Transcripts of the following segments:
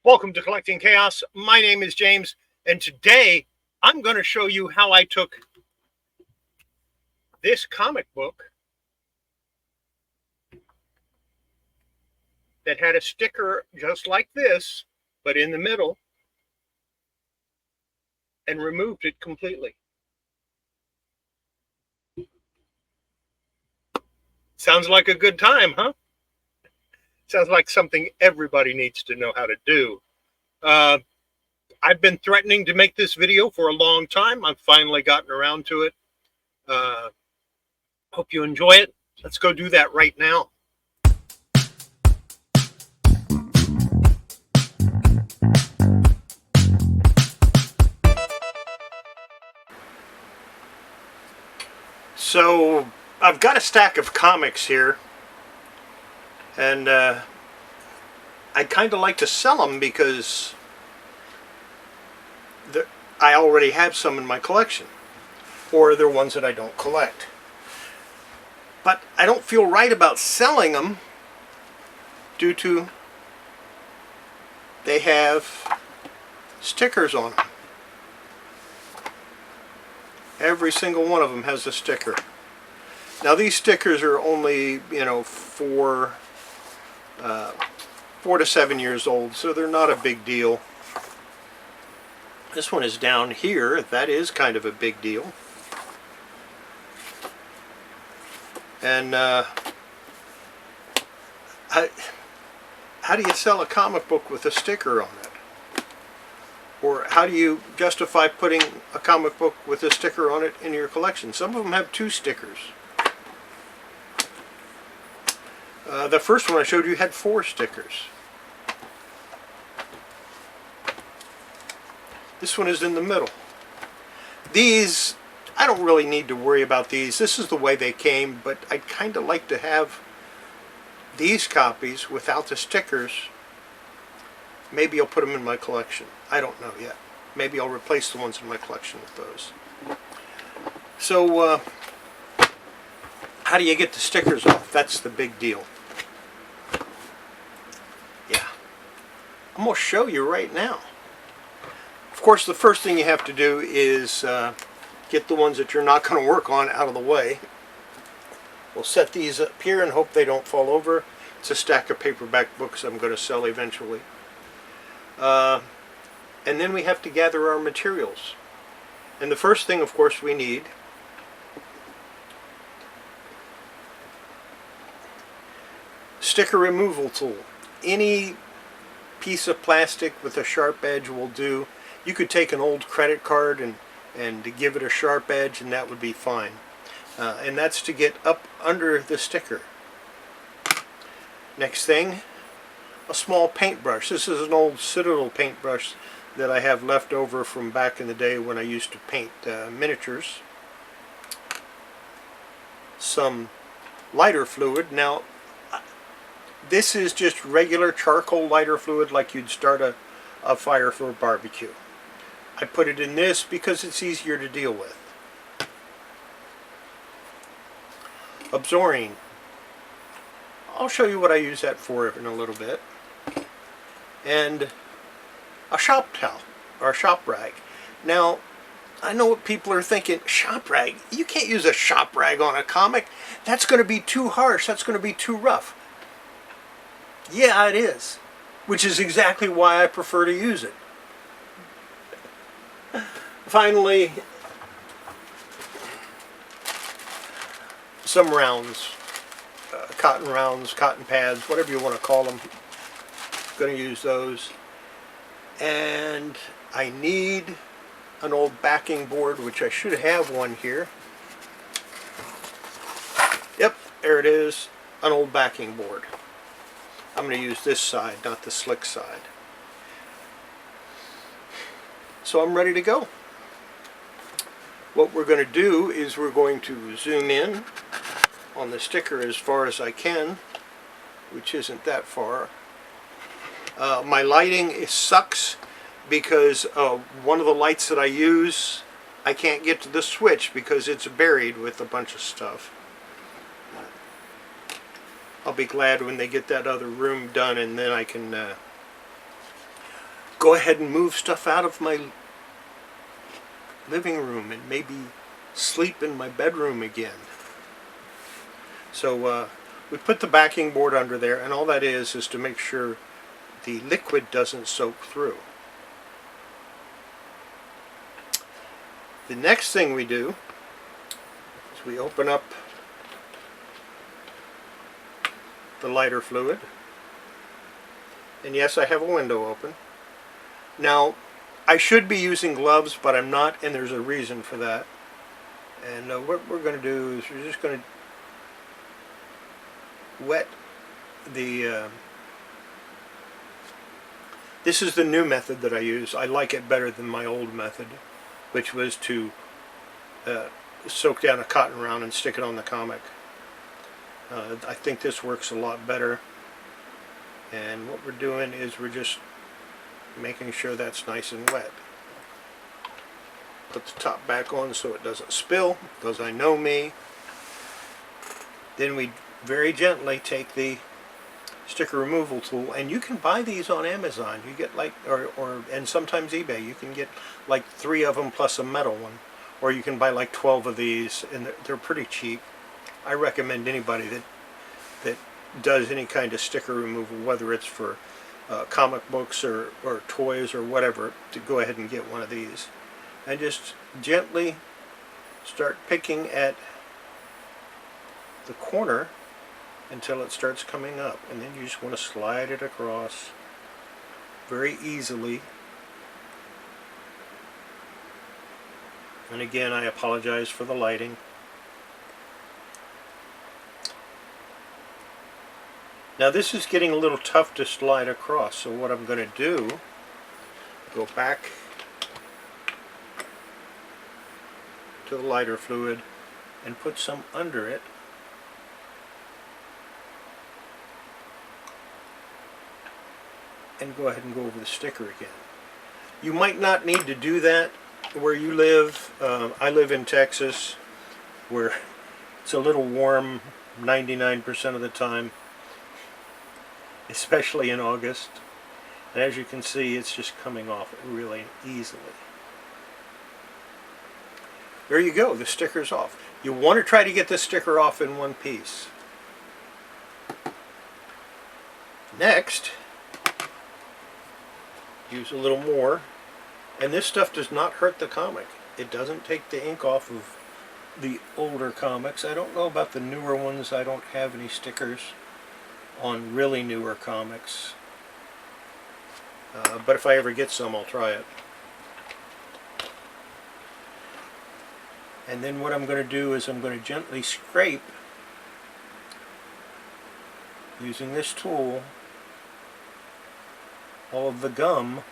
Welcome to Collecting Chaos. My name is James, and today I'm going to show you how I took this comic book that had a sticker just like this, but in the middle, and removed it completely. Sounds like a good time, huh? Sounds like something everybody needs to know how to do. I've been threatening to make this video for a long time. I've finally gotten around to it. Hope you enjoy it. Let's go do that right now. So I've got a stack of comics here, and I'd kind of like to sell them because I already have some in my collection, or they're ones that I don't collect. But I don't feel right about selling them due to they have stickers on them. Every single one of them has a sticker. Now these stickers are only, 4 to 7 years old, so they're not a big deal. This one is down here. That is kind of a big deal. And how do you sell a comic book with a sticker on it? Or how do you justify putting a comic book with a sticker on it in your collection? Some of them have 2 stickers. The first one I showed you had 4 stickers. This one is in the middle. These, I don't really need to worry about these. This is the way they came, but I'd kind of like to have these copies without the stickers. Maybe I'll put them in my collection. I don't know yet. Maybe I'll replace the ones in my collection with those. So, how do you get the stickers off? That's the big deal. Yeah. I'm going to show you right now. Of course, the first thing you have to do is get the ones that you're not going to work on out of the way. We'll set these up here and hope they don't fall over. It's a stack of paperback books I'm going to sell eventually. And then we have to gather our materials. And the first thing, of course, we need sticker removal tool. Any piece of plastic with a sharp edge will do. You could take an old credit card and give it a sharp edge, and that would be fine. And that's to get up under the sticker. Next thing, a small paintbrush. This is an old Citadel paintbrush that I have left over from back in the day when I used to paint miniatures. Some lighter fluid. Now, this is just regular charcoal lighter fluid like you'd start a fire for a barbecue. I put it in this because it's easier to deal with. Absorbing. I'll show you what I use that for in a little bit. And a shop towel or a shop rag. Now, I know what people are thinking. Shop rag? You can't use a shop rag on a comic. That's going to be too harsh. That's going to be too rough. Yeah, it is. Which is exactly why I prefer to use it. Finally, some rounds. Cotton rounds, cotton pads, whatever you want to call them. I'm going to use those. And I need an old backing board, which I should have one here. Yep, there it is, an old backing board. I'm going to use this side, not the slick side. So I'm ready to go. What we're going to do is we're going to zoom in on the sticker as far as I can, which isn't that far. My lighting sucks because one of the lights that I use, I can't get to the switch because it's buried with a bunch of stuff. I'll be glad when they get that other room done, and then I can go ahead and move stuff out of my living room and maybe sleep in my bedroom again. So we put the backing board under there, and all that is to make sure the liquid doesn't soak through. The next thing we do is we open up the lighter fluid. And yes, I have a window open. Now, I should be using gloves, but I'm not, and there's a reason for that. And what we're going to do is we're just going to wet the... this is the new method that I use. I like it better than my old method, which was to soak down a cotton round and stick it on the comic. I think this works a lot better. And what we're doing is we're just making sure that's nice and wet. Put the top back on so it doesn't spill, because I know me. Then we very gently take the sticker removal tool, and you can buy these on Amazon. You get like, and sometimes eBay. You can get like 3 of them plus a metal one, or you can buy like 12 of these, and they're pretty cheap. I recommend anybody that does any kind of sticker removal, whether it's for comic books or toys or whatever, to go ahead and get one of these. And just gently start picking at the corner until it starts coming up, and then you just want to slide it across very easily. And again, I apologize for the lighting. Now this is getting a little tough to slide across, so what I'm going to do, go back to the lighter fluid and put some under it. And go ahead and go over the sticker again. You might not need to do that where you live. I live in Texas, where it's a little warm 99% of the time, especially in August. And as you can see, it's just coming off really easily. There you go, the sticker's off. You want to try to get the sticker off in one piece. Next, use a little more, and this stuff does not hurt the comic. It doesn't take the ink off of the older comics. I don't know about the newer ones. I don't have any stickers on really newer comics, but if I ever get some, I'll try it. And then what I'm going to do is I'm going to gently scrape using this tool all of the gum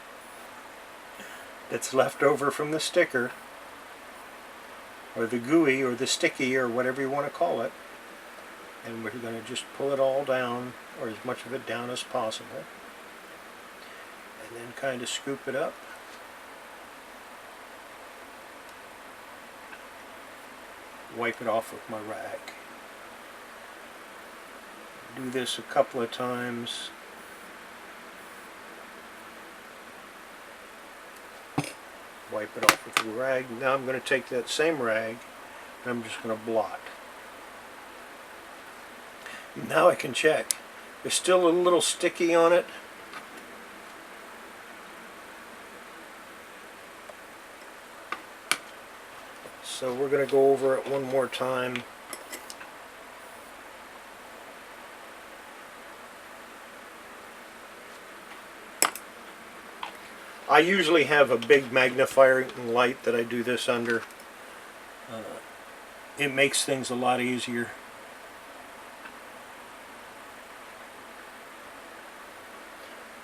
that's left over from the sticker, or the gooey or the sticky or whatever you want to call it, and we're going to just pull it all down, or as much of it down as possible, and then kind of scoop it up. Wipe it off with my rag. Do this a couple of times. Wipe it off with the rag. Now I'm going to take that same rag and I'm just going to blot. Now I can check. There's still a little sticky on it. So we're going to go over it one more time. I usually have a big magnifying light that I do this under. It makes things a lot easier.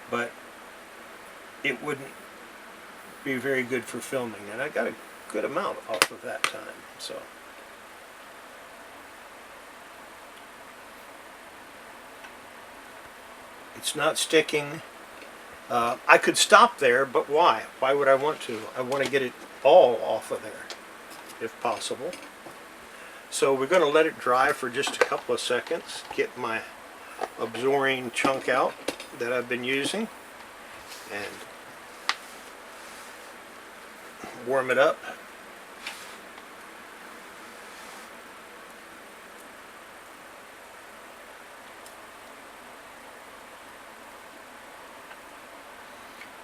But it wouldn't be very good for filming, and I got a good amount off of that time. So it's not sticking. I could stop there, but why? Why would I want to? I want to get it all off of there, if possible. So we're going to let it dry for just a couple of seconds, get my absorbing chunk out that I've been using, and warm it up.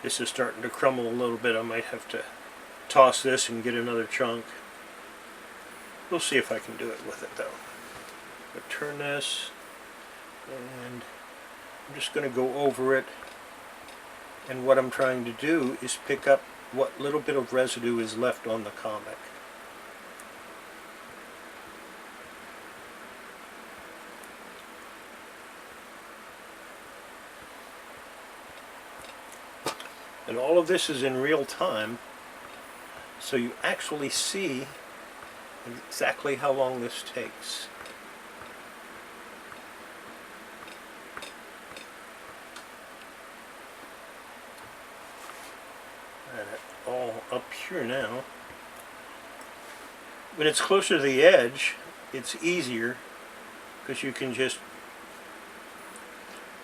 This is starting to crumble a little bit. I might have to toss this and get another chunk. We'll see if I can do it with it though. But turn this, and I'm just going to go over it, and what I'm trying to do is pick up what little bit of residue is left on the comic. And all of this is in real time, so you actually see exactly how long this takes. And it all up here now. When it's closer to the edge, it's easier because you can just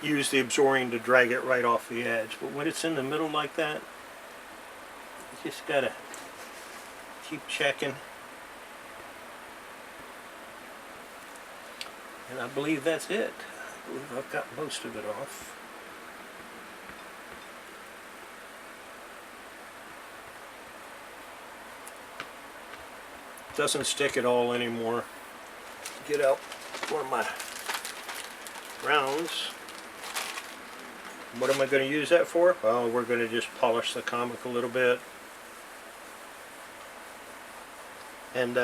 use the absorbing to drag it right off the edge. But when it's in the middle like that, you just gotta keep checking. And I believe that's it. I believe I've got most of it off. Doesn't stick at all anymore. Get out one of my rounds. What am I going to use that for? Well, we're going to just polish the comic a little bit and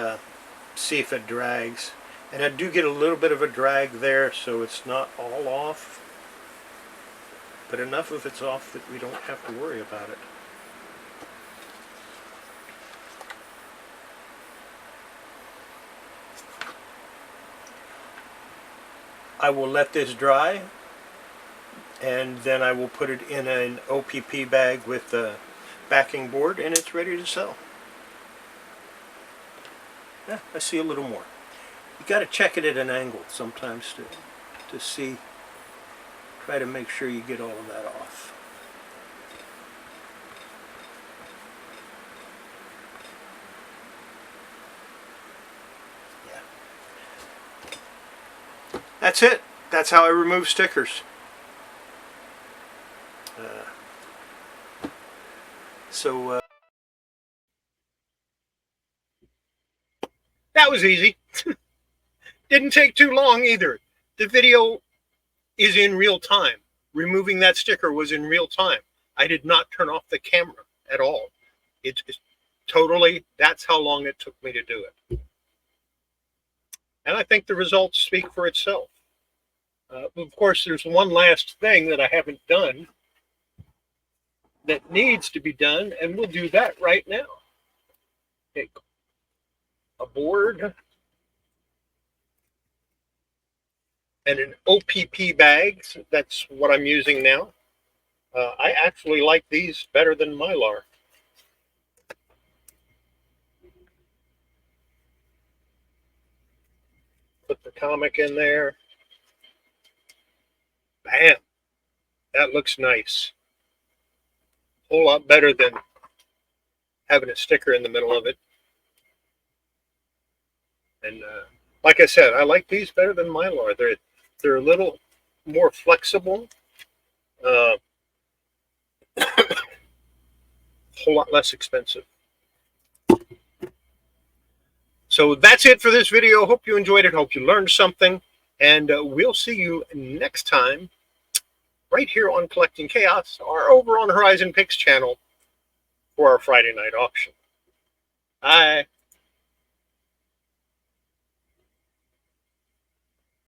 see if it drags. And I do get a little bit of a drag there, so it's not all off, but enough of it's off that we don't have to worry about it. I will let this dry, and then I will put it in an OPP bag with the backing board, and it's ready to sell. Yeah, I see a little more. You got to check it at an angle sometimes to see. Try to make sure you get all of that off. Yeah. That's it. That's how I remove stickers. That was easy. Didn't take too long either. The video is in real time. Removing that sticker was in real time. I did not turn off the camera at all. It's totally, that's how long it took me to do it. And I think the results speak for itself. Of course, there's one last thing that I haven't done that needs to be done, and we'll do that right now. Take a board and an OPP bag. That's what I'm using now. I actually like these better than Mylar. Put the comic in there. Bam! That looks nice. A whole lot better than having a sticker in the middle of it. And like I said, I like these better than Mylar. They're a little more flexible. A whole lot less expensive. So that's it for this video. Hope you enjoyed it. Hope you learned something. And we'll see you next time right here on Kollecting Kaos or over on Horizon Picks channel for our Friday night auction. Bye.